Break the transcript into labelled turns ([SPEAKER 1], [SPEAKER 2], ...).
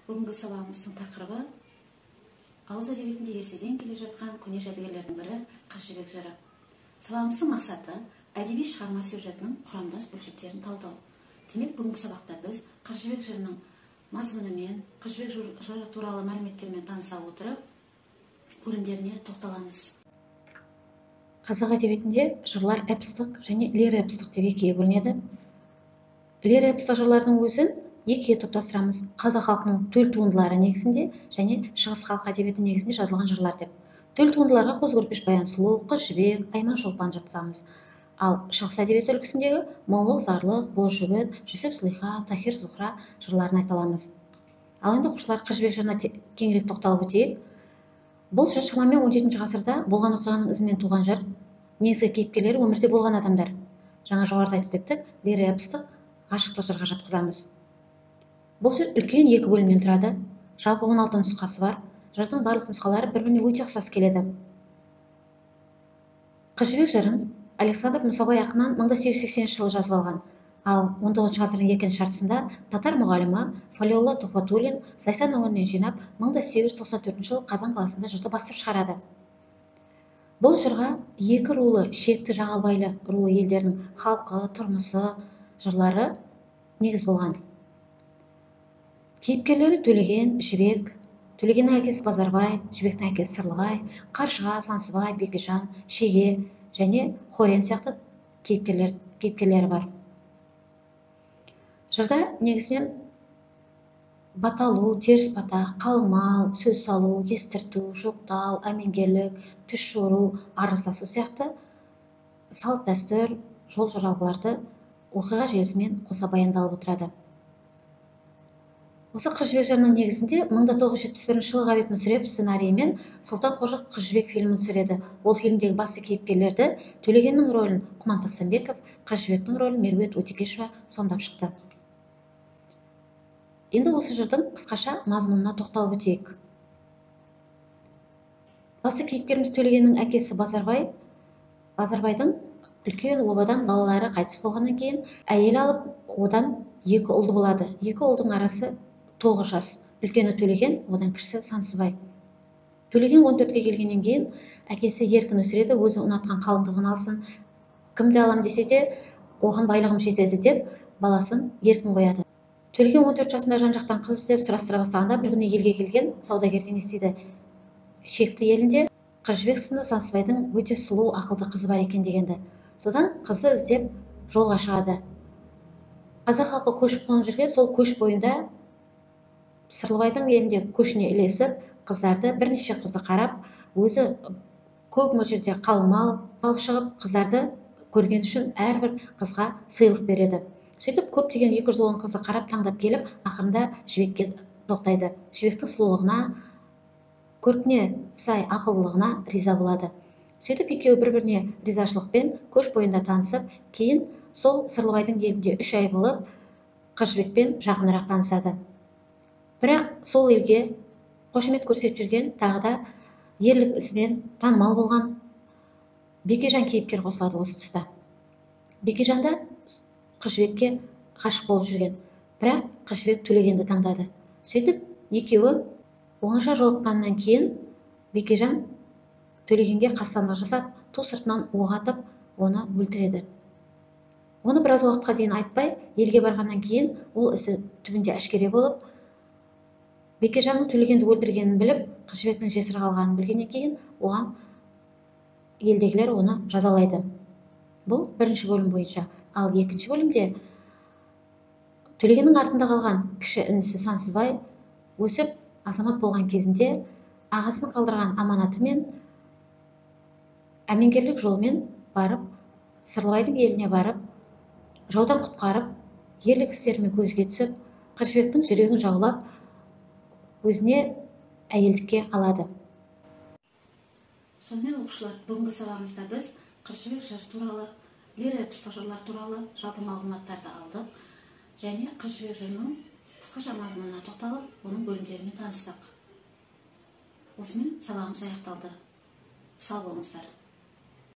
[SPEAKER 1] Бүгінгі сабағымыздың тақырыбы ауыз әдебиетінде ертеден келе жатқан көне жәдігерлердің бірі қыз жібек жыры. Сабағымыздың мақсаты әдеби шығарма сюжетінің құрамдас бөлшектерін талдау. Демек, бүгінгі сабақта біз қыз жібек жырының мазмұнымен, қыз жібек жыры туралы мәліметтермен таныса отырып, бөлімдеріне тоқталамыз.
[SPEAKER 2] Қазақ әдебиетінде жырлар эпостық және лиро-эпостық деп екіге бөлінеді. Лиро-эпостық жырлардың өзін екіге топтастырамыз: қазақ халқының төл туындылары негізінде және шығыс халқы әдебиеті негізінде жазылған жырлар деп. Төл туындыларға Қозы Көрпеш Баян Сұлу, Қыз жібек, Айман Шолпан жатқызамыз. Ал шығыс әдебиеті үлгісіндегі Молық Зарлық, Боз жігіт, Жүсіп Зылиха, Тахир Зухра жырларын айта аламыз. Ал енді оқушылар, Қыз жібек жырына кеңірек тоқталып өтейік. Бұл жыр шамамен 17 ғасырда болған оқиғаның ізімен туған жыр. Негізгі кейіпкерлері өмірде болған адамдар. Жаңа жоғарыда айтып кеттік, лиро-эпостық ғашықтық жырға жатқызамыз. Бұл жыр үлкен екі бөлімнен тұрады. Жалпы 16 нұсқасы бар. Жырдың барлық нұсқалары бір-біріне өте ұқсас келеді. Қыз жібек жырын Александр Мұсабай ақыннан 1880 жылы жазып алған. Ал 19 ғасырдың екінші жартысында татар мұғалімі Фалиолла Тухватуллин Зайсан өңірінен жинап 1894 жылы Қазан қаласында жырды бастырып шығарады. Бұл жырға екі рулы, шекті Жағалбайлы рулы елдердің халқы, тұрмысы, жырлары негіз болған. Кейіпкерлері Төлеген, Жібек, Төлегеннің әкесі Базарбай, Жібектің әкесі Сырлыбай, Қаршыға, Сансызбай, Бекежан, Шеге және Хорен сияқты кейіпкерлері бар. Жырда негізінен баталу, теріс бата, қалмал, сөз салу, естірту, жоқтау, әмеңгерлік, түс жору, арыздасу сияқты салт дәстүр, жол жоралғыларды оқиға желісімен қоса баяндалып отырады. Осы Қыз жібек жырының негізінде 1971 жылы Ғабит Мүсірепов сценарийімен Сұлтан Қожық Қыз жібек фильмін түсіреді. Ол фильмдегі басты кейіпкерлерді Төлегеннің рөлін Құман Тастанбеков, Қыз жібектің рөлін Меруерт Өтекешева сомдап шықты. Енді осы жырдың қысқаша мазмұнына тоқталып өтейік. Басты кейіпкеріміз Төлегеннің әкесі Базарбай. Базарбайдың үлкен обадан балалары қайтыс болғаннан кейін әйел алып, одан екі ұлды болады. Екі ұлдың арасы 9 жас. Үлкені Төлеген, одан кішісі Сансызбай. Төлеген 14-ке келгеннен кейін әкесі еркін өсіреді, өзі ұнатқан қалыңдығын алсын. Кімді алам десе де, оған байлығым жетеді деп, баласын еркін қояды. Төлеген 14 жасында жан-жақтан қыз іздеп сұрастыра бастағанда бір күні елге келген саудагерден естиді: шекті елінде Қыз жібек сынды Сансызбайдың өте сұлу, ақылды қызы бар екен дегенді. Содан қызды іздеп жолға шығады. Қазақ халқы көшіп қонып жүрген сол көш бойында Сырлыбайдың елінде көшіне ілесіп, қыздарды, бірнеше қызды қарап, өзі көп мөлшерде қалмал алып шығып, қыздарды көрген үшін әрбір қызға сыйлық береді. Сөйтіп көптеген 210 қызды қарап таңдап келіп, ақырында жібекке тоқтайды. Жібектің сұлулығына, көркіне сай ақылдылығына риза болады. Сөйтіп екеуі бір-біріне ризашылықпен көш бойында танысып, кейін сол Сырлыбайдың елінде 3 ай болып, Қыз жібекпен жақынырақ танысады. Бірақ сол елге қошемет көрсетіп жүрген, тағы да ерлік ісімен танымал болған Бекежан кейіпкер қосылады осы тұста. Бекежан да Қыз жібекке ғашық болып жүрген, бірақ Қыз жібек Төлегенді таңдады. Сөйтіп екеуі оңаша жолыққаннан кейін Бекежан Төлегенге қастандық жасап, ту сыртынан оқ атып, оны өлтіреді. Оны біраз уақытқа дейін айтпай, елге барғаннан кейін ол ісі түбінде әшкере болып, Бекежанның Төлегенді өлтіргенін біліп, Қыз жібектің жесір қалғанын білгеннен кейін, оған елдегілер оны жазалайды. Бұл бірінші бөлім бойынша. Ал екінші бөлімде Төлегеннің артында қалған кіші інісі Сансызбай өсіп, азамат болған кезінде ағасының қалдырған аманатымен әмеңгерлік жолмен барып, Сырлыбайдың еліне барып, жаудан құтқарып, ерлік істерімен көзге түсіп, Қыз жібектің жүрегін жаулап, өзіне әйелдікке алады.
[SPEAKER 1] Сонымен оқушылар, бүгінгі сабағымызда біз Қыз жібек жыры туралы, лиро-эпостық жырлар туралы жалпы мағлұматтарды алдық және Қыз жібек жырының қысқаша мазмұнына тоқталып, оның бөлімдерімен таныстық. Осымен сабағымыз аяқталды. Сау болыңыздар.